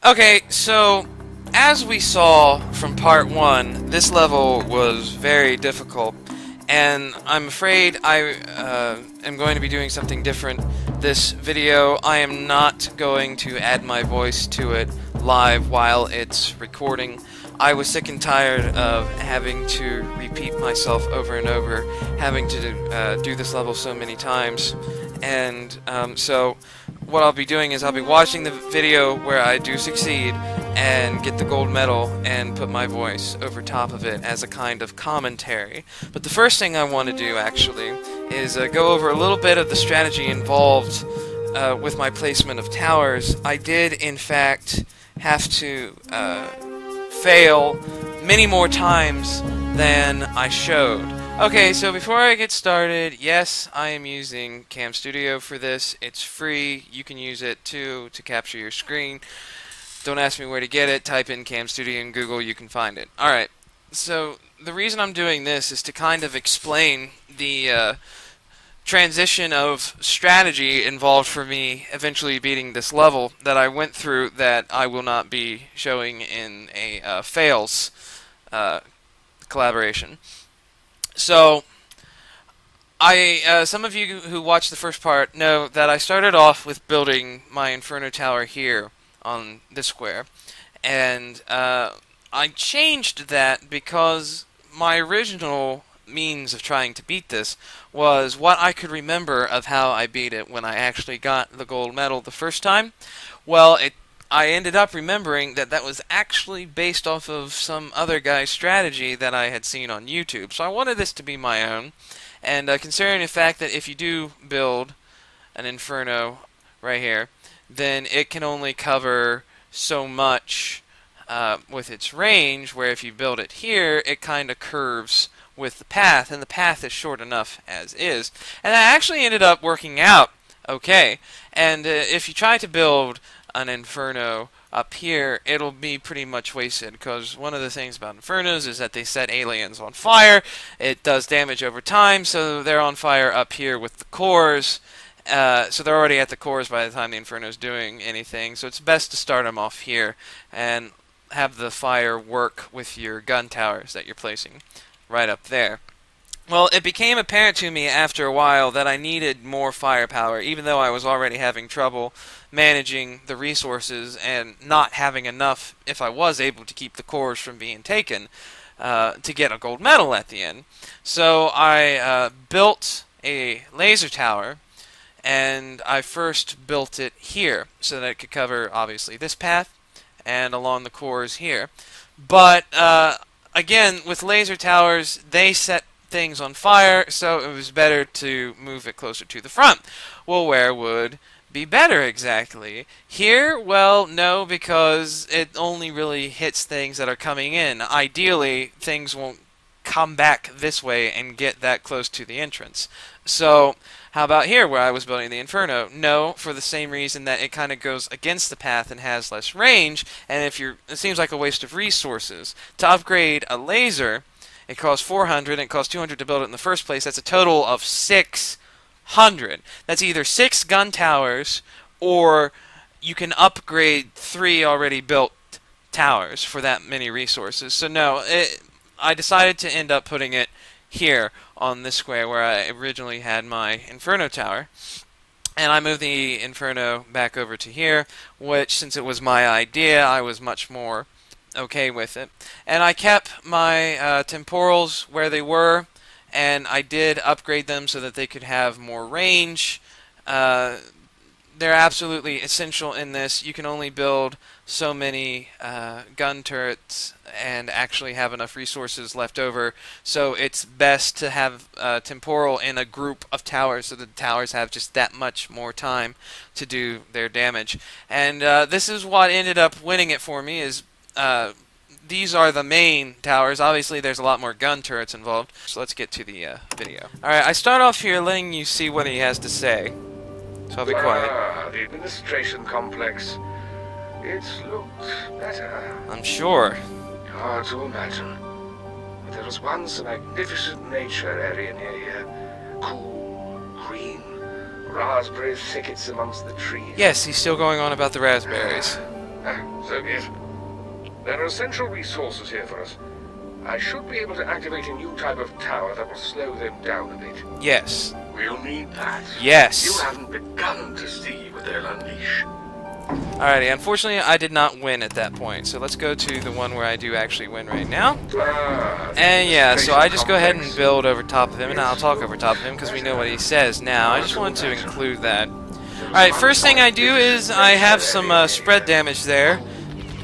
Okay, so as we saw from part 1, this level was very difficult, and I'm afraid I am going to be doing something different this video. I am not going to add my voice to it live while it's recording. I was sick and tired of having to repeat myself over and over, having to do this level so many times, and so what I'll be doing is I'll be watching the video where I do succeed and get the gold medal and put my voice over top of it as a kind of commentary. But the first thing I want to do actually is go over a little bit of the strategy involved with my placement of towers. I did in fact have to fail many more times than I showed. Okay, so before I get started, yes, I am using CamStudio for this. It's free. You can use it too to capture your screen. Don't ask me where to get it. Type in CamStudio in Google, you can find it. Alright, so the reason I'm doing this is to kind of explain the transition of strategy involved for me eventually beating this level that I went through that I will not be showing in a fails collaboration. So, some of you who watched the first part know that I started off with building my Inferno Tower here on this square, and I changed that because my original means of trying to beat this was what I could remember of how I beat it when I actually got the gold medal the first time. Well, I ended up remembering that that was actually based off of some other guy's strategy that I had seen on YouTube. So I wanted this to be my own. And considering the fact that if you do build an Inferno right here, then it can only cover so much with its range, where if you build it here, it kind of curves with the path, and the path is short enough as is. And that actually ended up working out okay. And if you try to build an Inferno up here, it'll be pretty much wasted, because one of the things about Infernos is that they set aliens on fire. It does damage over time, so they're on fire up here with the cores. So they're already at the cores by the time the Inferno's doing anything, so it's best to start them off here and have the fire work with your gun towers that you're placing right up there. Well, it became apparent to me after a while that I needed more firepower, even though I was already having trouble managing the resources and not having enough, if I was able to keep the cores from being taken, to get a gold medal at the end. So I built a laser tower, and I first built it here so that it could cover, obviously, this path and along the cores here. But again, with laser towers, they set things on fire, so it was better to move it closer to the front. Well, where would be better exactly? Here? Well, no, because it only really hits things that are coming in. Ideally, things won't come back this way and get that close to the entrance. So, how about here where I was building the Inferno? No, for the same reason that it kind of goes against the path and has less range, and it seems like a waste of resources. To upgrade a laser, it costs 400, and it costs 200 to build it in the first place. That's a total of 600. That's either 6 gun towers, or you can upgrade 3 already built towers for that many resources. So no, I decided to end up putting it here on this square where I originally had my Inferno Tower. And I moved the Inferno back over to here, which, since it was my idea, I was much more okay with it. And I kept my temporals where they were, and I did upgrade them so that they could have more range. They're absolutely essential in this. You can only build so many gun turrets and actually have enough resources left over, so it's best to have temporal in a group of towers so the towers have just that much more time to do their damage. And this is what ended up winning it for me, is these are the main towers. Obviously there's a lot more gun turrets involved, so let's get to the video. Alright, I start off here letting you see what he has to say, so I'll be quiet. The administration complex. It looked better. I'm sure. Hard to imagine. But there was once a magnificent nature area near here. Cool, green, raspberry thickets amongst the trees. Yes, he's still going on about the raspberries. So Soviet. There are essential resources here for us. I should be able to activate a new type of tower that will slow them down a bit. Yes. We'll need that. Yes. You haven't begun to see what they'll unleash. Alrighty, unfortunately I did not win at that point, so let's go to the one where I do actually win right now. And yeah, so I just go ahead and build over top of him, and I'll talk over top of him because we know what he says now. I just wanted to include that. Alright, first thing I do is I have some spread damage there.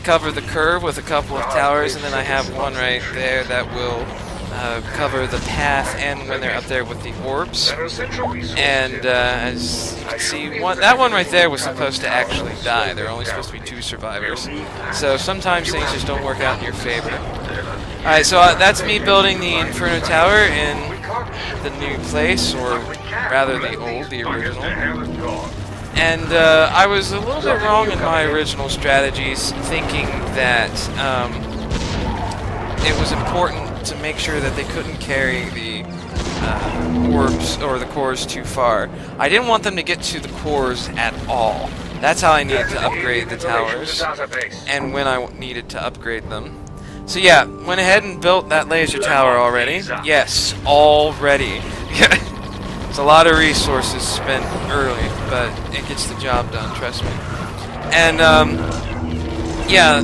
Cover the curve with a couple of towers, and then I have one right there that will cover the path and when they're up there with the orbs. And as you can see, that one right there was supposed to actually die. There are only supposed to be 2 survivors. So sometimes things just don't work out in your favor. Alright, so that's me building the Inferno Tower in the new place, or rather the original. And I was a little bit wrong in my original strategies, thinking that it was important to make sure that they couldn't carry the orbs or the cores too far. I didn't want them to get to the cores at all. That's how I needed to upgrade the towers, and when I needed to upgrade them. So yeah, went ahead and built that laser tower already. Yes, already. It's a lot of resources spent early, but it gets the job done, trust me. And yeah,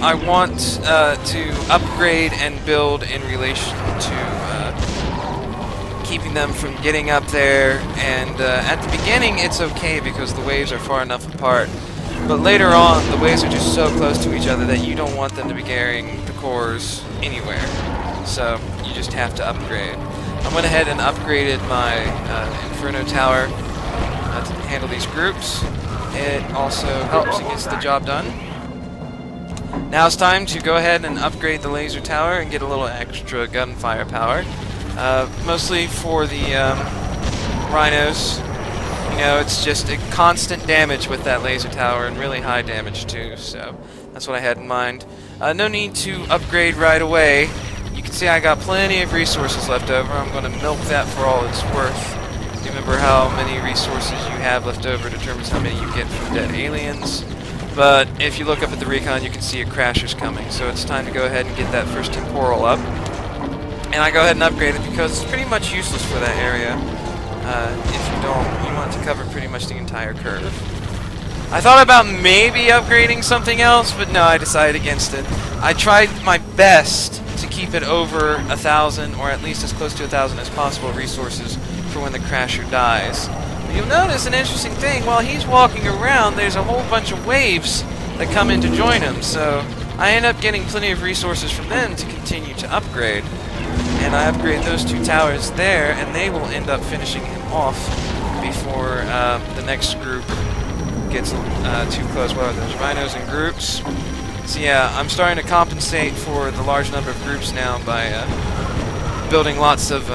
I want to upgrade and build in relation to keeping them from getting up there. And at the beginning, it's okay because the waves are far enough apart. But later on, the waves are just so close to each other that you don't want them to be carrying the cores anywhere. So you just have to upgrade. I went ahead and upgraded my Inferno Tower to handle these groups. It also helps and gets the job done. Now it's time to go ahead and upgrade the laser tower and get a little extra gunfire power. Mostly for the rhinos. You know, it's just a constant damage with that laser tower, and really high damage too, so that's what I had in mind. No need to upgrade right away. You can see I got plenty of resources left over. I'm going to milk that for all it's worth. Remember, how many resources you have left over determines how many you get from dead aliens. But if you look up at the recon, you can see a crasher's coming, so it's time to go ahead and get that first temporal up. And I go ahead and upgrade it because it's pretty much useless for that area. If you don't, you want to cover pretty much the entire curve. I thought about maybe upgrading something else, but no, I decided against it. I tried my best to keep it over 1,000, or at least as close to 1,000 as possible, resources for when the crasher dies. But you'll notice an interesting thing. While he's walking around, there's a whole bunch of waves that come in to join him, so I end up getting plenty of resources from them to continue to upgrade. And I upgrade those 2 towers there, and they will end up finishing him off before the next group gets too close. Well, there's rhinos in groups. So yeah, I'm starting to compensate for the large number of groups now by building lots of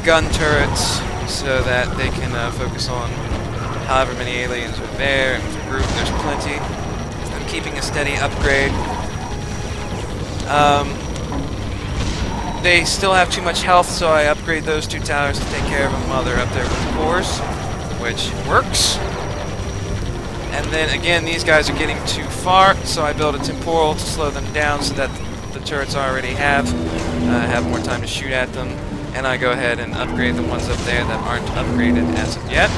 gun turrets so that they can focus on however many aliens are there. And with a group, there's plenty. I'm keeping a steady upgrade. They still have too much health, so I upgrade those 2 towers to take care of them while they're up there with the cores, which works. And then again, these guys are getting too far, so I build a temporal to slow them down so that the turrets I already have more time to shoot at them. And I go ahead and upgrade the ones up there that aren't upgraded as of yet.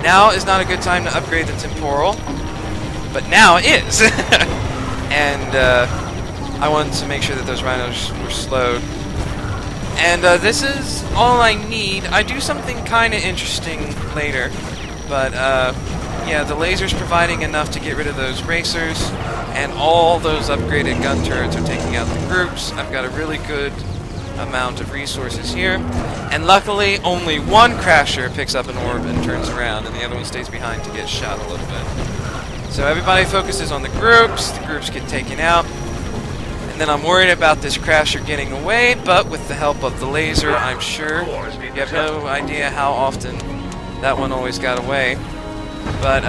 Now is not a good time to upgrade the temporal, but now is. And I wanted to make sure that those rhinos were slowed. And this is all I need. I do something kind of interesting later, but yeah, the laser's providing enough to get rid of those racers, and all those upgraded gun turrets are taking out the groups. I've got a really good amount of resources here, and luckily only one crasher picks up an orb and turns around, and the other one stays behind to get shot a little bit. So everybody focuses on the groups get taken out. And then I'm worried about this crasher getting away, but with the help of the laser, I'm sure. You have no idea how often that one always got away. But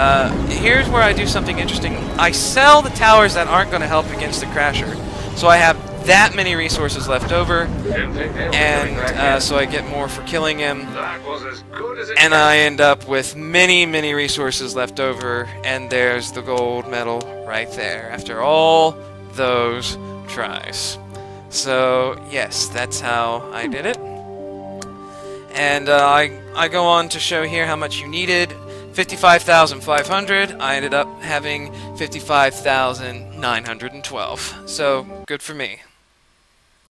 here's where I do something interesting. I sell the towers that aren't going to help against the crasher. So I have that many resources left over, Didn't think they were coming and back yet. so I get more for killing him. That was as good as it And got. I end up with many, many resources left over, and there's the gold medal right there after all those tries. So, yes, that's how I did it. And I go on to show here how much you needed. 55,500. I ended up having 55,912. So, good for me.